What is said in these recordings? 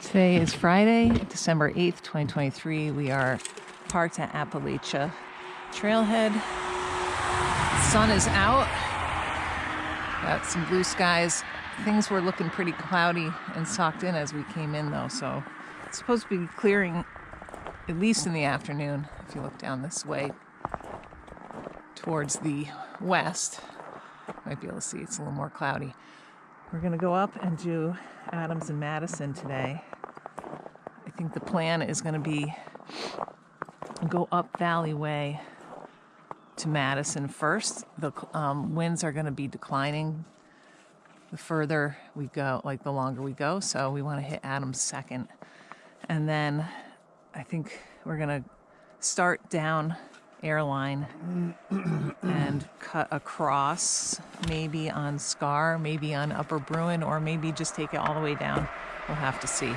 Today is Friday, December 8th, 2023. We are parked at Appalachia Trailhead. Sun is out. Got some blue skies. Things were looking pretty cloudy and socked in as we came in though, so it's supposed to be clearing at least in the afternoon. If you look down this way towards the west, you might be able to see it's a little more cloudy. We're gonna go up and do Adams and Madison today. I think the plan is gonna be go up Valley Way to Madison first. The winds are gonna be declining the further we go, like the longer we go. So we wanna hit Adams second. And then I think we're gonna start down Airline and cut across, maybe on Scar, maybe on Upper Bruin, or maybe just take it all the way down. We'll have to see.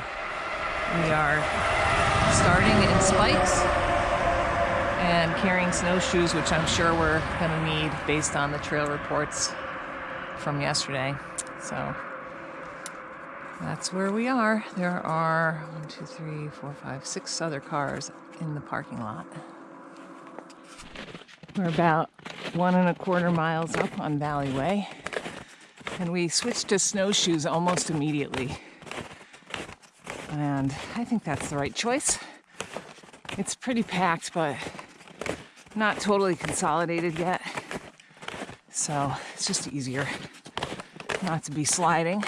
We are starting in spikes and carrying snowshoes, which I'm sure we're gonna need based on the trail reports from yesterday. So that's where we are. There are 1, 2, 3, 4, 5, 6 other cars in the parking lot. We're about 1¼ miles up on Valley Way, and we switched to snowshoes almost immediately. And I think that's the right choice. It's pretty packed, but not totally consolidated yet. So it's just easier not to be sliding.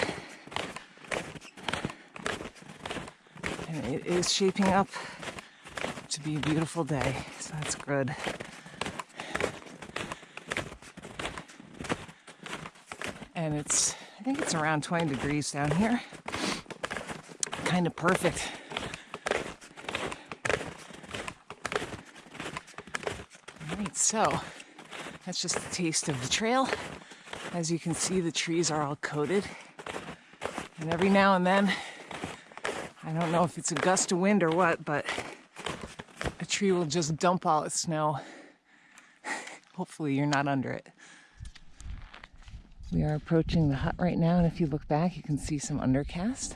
And it is shaping up to be a beautiful day, so that's good. And I think it's around 20 degrees down here. Kind of perfect. All right, so that's just a taste of the trail. As you can see, the trees are all coated. And every now and then, I don't know if it's a gust of wind or what, but a tree will just dump all its snow. Hopefully you're not under it. We are approaching the hut right now, and if you look back, you can see some undercast.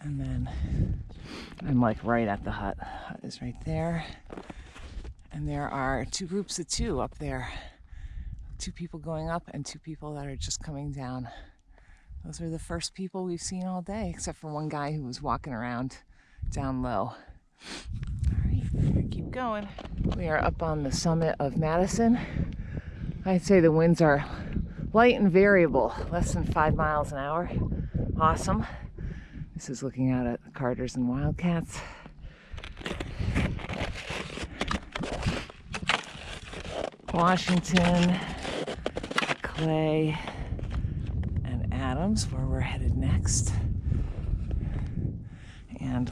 And then I'm like right at the hut. Hut is right there. And there are 2 groups of 2 up there. 2 people going up and 2 people that are just coming down. Those are the first people we've seen all day, except for one guy who was walking around down low. All right, we're gonna keep going. We are up on the summit of Madison. I'd say the winds are light and variable, less than 5 miles an hour. Awesome. This is looking out at the Carters and Wildcats. Washington, Clay, and Adams, where we're headed next. And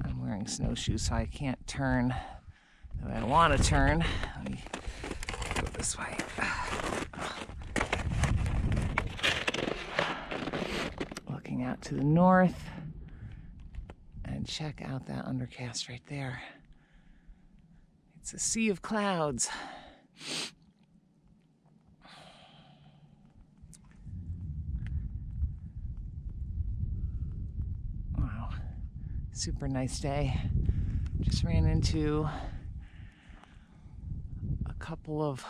I'm wearing snowshoes, so I can't turn the way I want to turn. Let me go this way. Looking out to the north, and check out that undercast right there. It's a sea of clouds. Wow, super nice day. Just ran into a couple of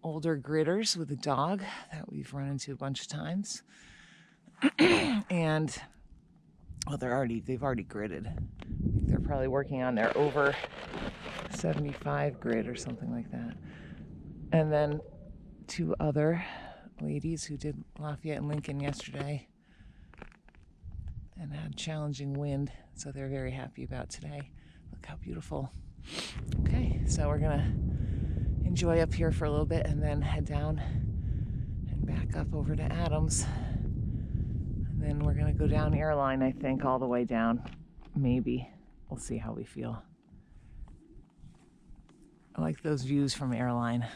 older gritters with a dog that we've run into a bunch of times. And well, they've already gridded. I think they're probably working on their over 75 grid or something like that. And then 2 other ladies who did Lafayette and Lincoln yesterday and had challenging wind, so they're very happy about today. Look how beautiful. Okay, so we're gonna enjoy up here for a little bit and then head down and back up over to Adams. And then we're gonna go down Airline, I think, all the way down. Maybe. We'll see how we feel. I like those views from Airline.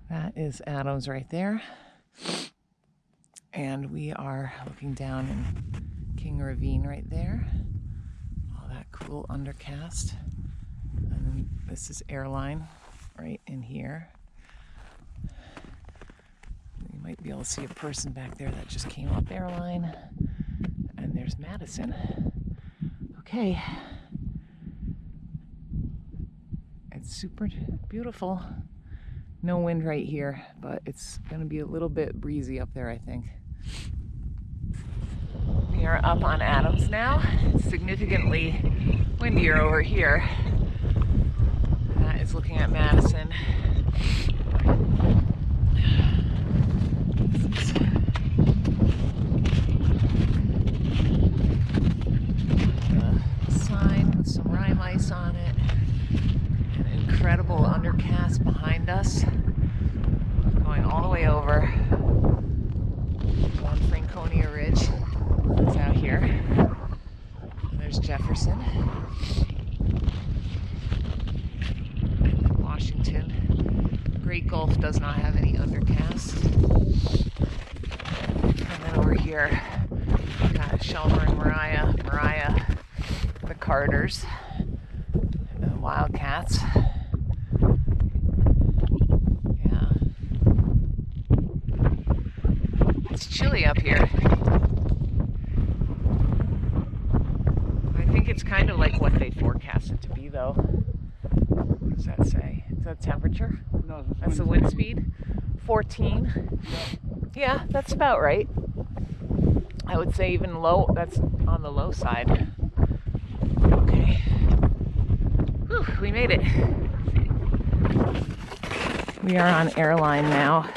That is Adams right there. And we are looking down in King Ravine right there. All that cool undercast. And then this is Airline right in here. Might be able to see a person back there that just came up Airline. And there's Madison. Okay. It's super beautiful. No wind right here, but it's going to be a little bit breezy up there, I think. We are up on Adams now. It's significantly windier over here. That is looking at Madison. The sign with some rime ice on it. An incredible undercast behind us, going all the way over on Franconia Ridge. It's out here. And there's Jefferson. And Washington. Great Gulf does not have any undercast. And then over here, we've got Shelmer and Mariah, the Carters, and the Wildcats. Yeah. It's chilly up here. I think it's kind of like what they forecast it to be, though. What does that say? Is that temperature? No, that's the wind speed. 14. Yeah, that's about right. I would say even low. That's on the low side. Okay. Whew, we made it. We are on Airline now.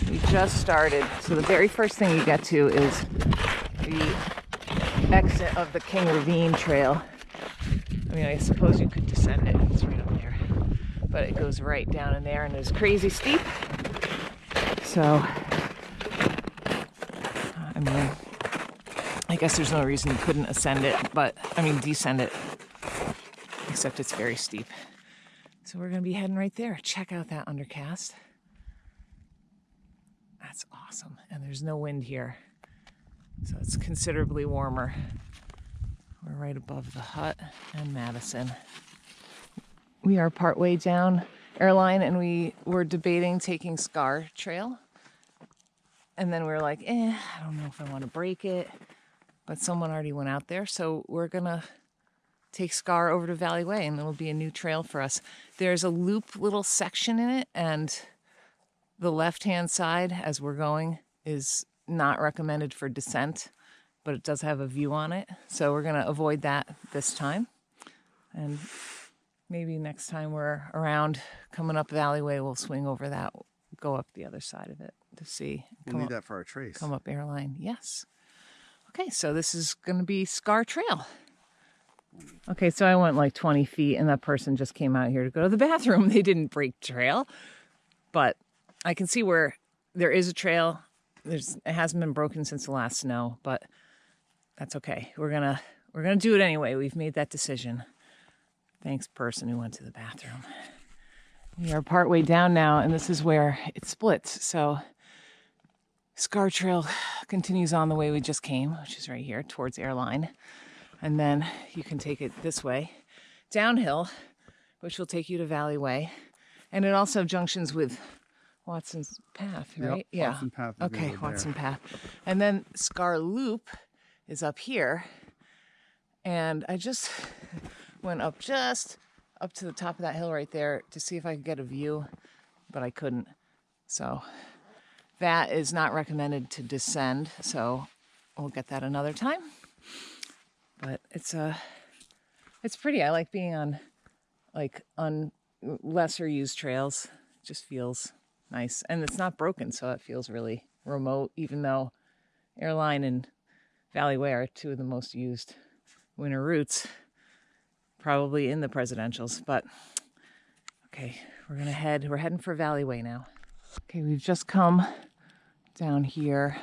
We just started. So the very first thing you get to is the exit of the King Ravine Trail. I mean, I suppose you could descend it. It's right up there. But it goes right down in there and it's crazy steep. So, I mean, I guess there's no reason you couldn't ascend it, but, I mean, descend it. Except it's very steep. So we're going to be heading right there. Check out that undercast. That's awesome. And there's no wind here. So it's considerably warmer. We're right above the Hut and Madison. We are partway down Airline and we were debating taking Scar Trail. And then we were like, I don't know if I want to break it. But someone already went out there. So we're going to take Scar over to Valley Way and it'll be a new trail for us. There's a loop little section in it and the left-hand side as we're going is not recommended for descent, but it does have a view on it. So we're going to avoid that this time. And maybe next time we're around coming up Valley Way, we'll swing over that, go up the other side of it to see. We'll need that for our trace. Come up Airline, yes. Okay, so this is going to be Scar Trail. Okay, so I went like 20 feet and that person just came out here to go to the bathroom. They didn't break trail, but I can see where there is a trail. It hasn't been broken since the last snow, but that's okay. We're gonna do it anyway. We've made that decision. Thanks, person who went to the bathroom. We are partway down now, and this is where it splits. So Scar Trail continues on the way we just came, which is right here towards Airline. And then you can take it this way, downhill, which will take you to Valley Way. And it also junctions with Watson's Path, right? Yep, yeah. Watson Path. Okay, Watson Path. And then Scar Loop is up here. And I just went up to the top of that hill right there to see if I could get a view, but I couldn't. So that is not recommended to descend. So we'll get that another time. But it's pretty. I like being on lesser used trails. It just feels nice. And it's not broken, so it feels really remote, even though Airline and Valley Way are two of the most used winter routes, probably in the presidentials. But okay, we're heading for Valley Way now. Okay, we've just come down here.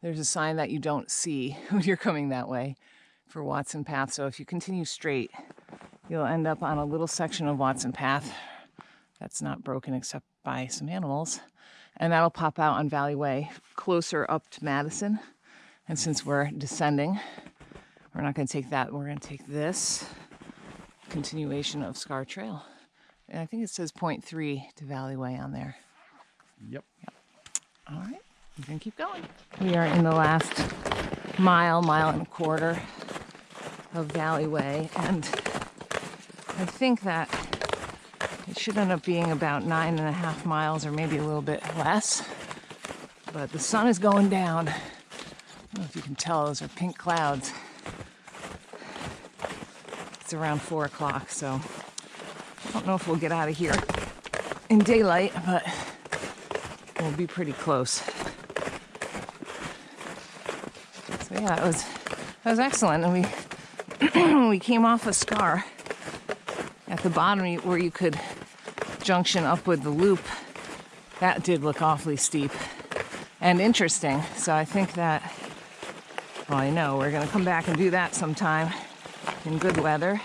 There's a sign that you don't see when you're coming that way for Watson Path. So if you continue straight, you'll end up on a little section of Watson Path that's not broken except by some animals. And that'll pop out on Valley Way closer up to Madison. And since we're descending, we're not going to take that. We're going to take this continuation of Scar Trail. And I think it says 0.3 to Valley Way on there. Yep. All right, we're gonna keep going. We are in the last mile and a quarter of Valley Way, and I think that it should end up being about 9.5 miles or maybe a little bit less. But the sun is going down. I don't know if you can tell, those are pink clouds. It's around 4 o'clock, so I don't know if we'll get out of here in daylight, but we'll be pretty close. So yeah, that was excellent. And we came off a scar at the bottom where you could junction up with the loop. That did look awfully steep and interesting. So I think that, well, I know we're going to come back and do that sometime in good weather.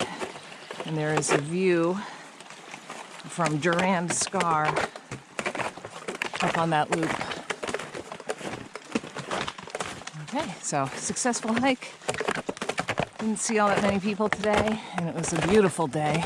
And there is a view from Durand Scar up on that loop. Okay, so successful hike. Didn't see all that many people today, and it was a beautiful day.